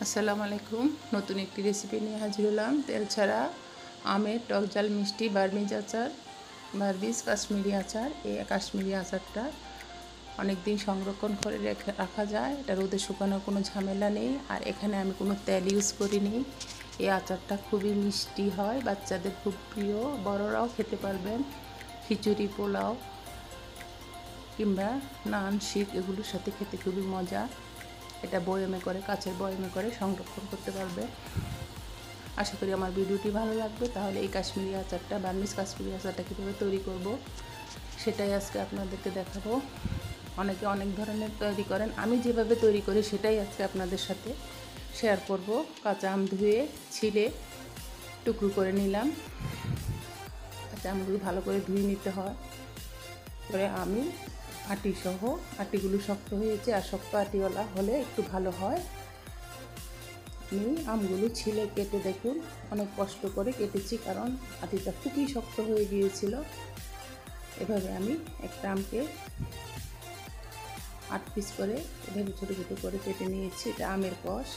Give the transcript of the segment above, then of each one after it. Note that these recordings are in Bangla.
আসসালামু আলাইকুম। নতুন একটি রেসিপি নিয়ে হাজির হলাম। তেল ছাড়া আমের টক ঝাল মিষ্টি বার্মিজ আচার, বার্মিজ কাশ্মীরি আচার। এই কাশ্মীরি আচারটা অনেক দিন সংরক্ষণ করে রাখা যায়। এটা রোদে শুকানোর কোনো ঝামেলা নেই। আর এখানে আমি কোনো তেল ইউজ করিনি। এই আচারটা খুবই মিষ্টি হয়, বাচ্চাদের খুব প্রিয়, বড়রাও খেতে পারবেন। খিচুড়ি, পোলাও কিংবা নান, শিক এগুলোর সাথে খেতে খুবই মজা। এটা বয়মে করে, কাচের বয়মে করে সংরক্ষণ করতে পারবে। আশা করি আমার ভিডিওটি ভালো লাগবে। তাহলে এই কাশ্মীরি আচারটা, বার্মিজ কাশ্মীরি আচারটা কীভাবে তৈরি করব সেটাই আজকে আপনাদেরকে দেখাবো। অনেকে অনেক ধরনের তৈরি করেন, আমি যেভাবে তৈরি করি সেটাই আজকে আপনাদের সাথে শেয়ার করব। কাঁচা আম ধুয়ে ছিলে টুকরো করে নিলাম। কাঁচা আমগুলো ভালো করে ধুয়ে নিতে হয়। পরে আমি আটিসহ, আটিগুলো শক্ত হয়েছে, আর শক্ত আটিওয়ালা হলে একটু ভালো হয়। আমি আমগুলো ছিলে কেটে, দেখুন অনেক কষ্ট করে কেটেছি, কারণ আটিটা খুবই শক্ত হয়ে গিয়েছিল। এভাবে আমি একটা আমকে 8 পিস করে এভাবে ছোটো ছোটো করে কেটে নিয়েছি। এটা আমের কষ।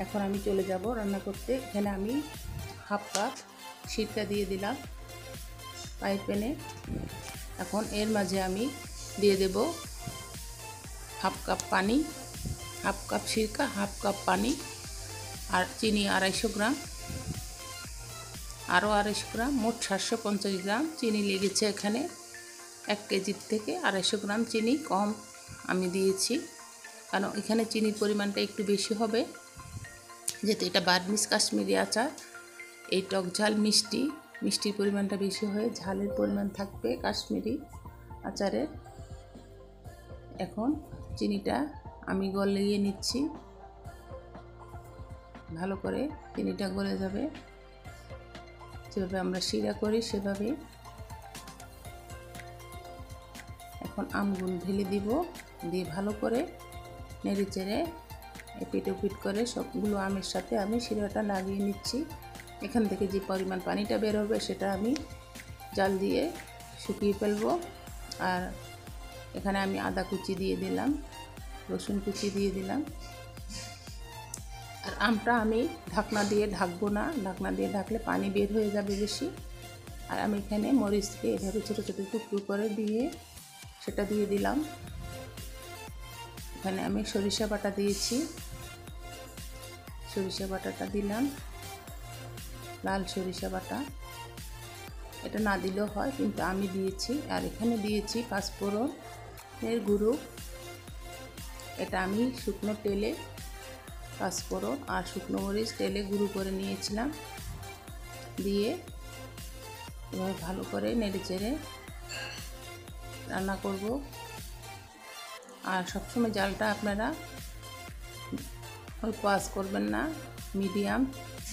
এখন আমি চলে যাব রান্না করতে। এখানে আমি হাফ কাপ সিরকা দিয়ে দিলাম ফ্রাই প্যানে। এখন এর মাঝে আমি দিয়ে দেব হাফ কাপ পানি, হাফ কাপ সিরকা, হাফ কাপ পানি, আর চিনি 250 গ্রাম, আরও 250 গ্রাম, মোট 750 গ্রাম চিনি লেগেছে। এখানে 1 কেজির থেকে 250 গ্রাম চিনি কম আমি দিয়েছি, কারণ এখানে চিনির পরিমাণটা একটু বেশি হবে, যেহেতু এটা বার্মিজ কাশ্মীরি আচার। এই টক ঝাল মিষ্টির পরিমাণটা বেশি হয়ে ঝালের পরিমাণ থাকবে কাশ্মীরি আচারে। এখন চিনিটা আমি গলিয়ে নিচ্ছি, ভালো করে চিনিটা গলে যাবে। যেভাবে আমরা শিরা করি সেভাবে। এখন আমগুলো ঢেলে দিব, দিয়ে ভালো করে নেড়ে চেড়ে এপিট ওপিট করে সবগুলো আমের সাথে আমি শিরাটা লাগিয়ে নিচ্ছি। এখান থেকে যে পরিমাণ পানিটা বের হবে সেটা আমি জাল দিয়ে শুকিয়ে ফেলবো। আর এখানে আমি আদা কুচি দিয়ে দিলাম, রসুন কুচি দিয়ে দিলাম। আর আমটা আমি ঢাকনা দিয়ে ঢাকবো না, ঢাকনা দিয়ে ঢাকলে পানি বের হয়ে যাবে বেশি। আর আমি এখানে মরিচকে এভাবে ছোটো ছোটো টুকরো করে দিয়ে সেটা দিয়ে দিলাম। এখানে আমি সরিষা বাটা দিয়েছি, সরিষা বাটাটা দিলাম, লাল সরিষা বাটা। এটা না দিলেও হয়, কিন্তু আমি দিয়েছি। আর এখানে দিয়েছি পাঁচফোড়নের গুঁড়ো। এটা আমি শুকনো তেলে পাঁচফোড়ন আর শুকনো মরিচ তেলে গুঁড়ো করে নিয়েছিলাম, দিয়ে এভাবে ভালো করে নেড়ে চেড়ে রান্না করব। আর সবসময় জালটা আপনারা অল্প আঁচ করবেন না, মিডিয়াম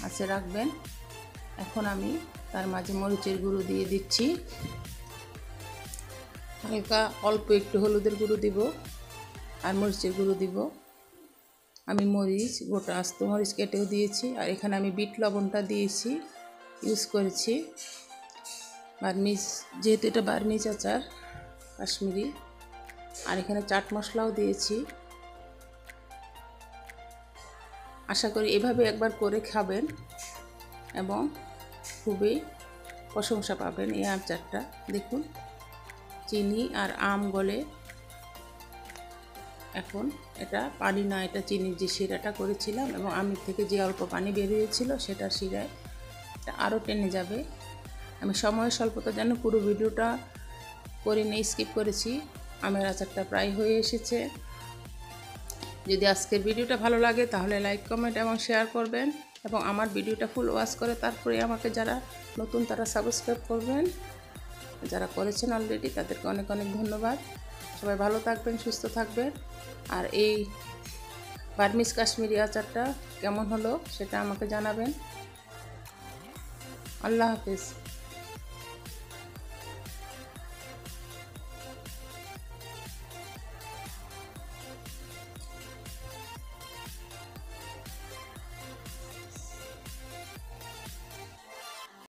আঁচে রাখবেন। এখন আমি তার মাঝে মরিচের গুঁড়ো দিয়ে দিচ্ছি, হালকা অল্প একটু হলুদের গুঁড়ো দিব, আর মরিচের গুঁড়ো দিব। আমি মরিচ, গোটা আস্ত মরিচ কেটেও দিয়েছি। আর এখানে আমি বিট লবণটা দিয়েছি, ইউজ করেছি। বার্মিজ, যেহেতু এটা বার্মিজ আচার কাশ্মীরি। আর এখানে চাট মশলাও দিয়েছি। আশা করি এভাবে একবার করে খাবেন এবং খুবই প্রশংসা পাবেন এই আচারটা। দেখুন চিনি আর আম গলে, এখন এটা পানি না, এটা চিনির যে শিরাটা করেছিলাম এবং আমের থেকে যে অল্প পানি বেরিয়েছিল সেটা শিরায় এটা আরও টেনে যাবে। আমি সময় স্বল্পতার জন্য পুরো ভিডিওটা করিনি, স্কিপ করেছি। আমের আচারটা প্রায় হয়ে এসেছে। যদি আজকের ভিডিওটা ভালো লাগে তাহলে লাইক, কমেন্ট এবং শেয়ার করবেন, এবং আমার ভিডিওটা ফুল ওয়াচ করে তারপরে আমাকে যারা নতুন তারা সাবস্ক্রাইব করবেন। যারা করেছেন অলরেডি তাদেরকে অনেক অনেক ধন্যবাদ। সবাই ভালো থাকবেন, সুস্থ থাকবেন। আর এই বার্মিজ কাশ্মীরি আচারটা কেমন হলো সেটা আমাকে জানাবেন। আল্লাহ হাফেজ।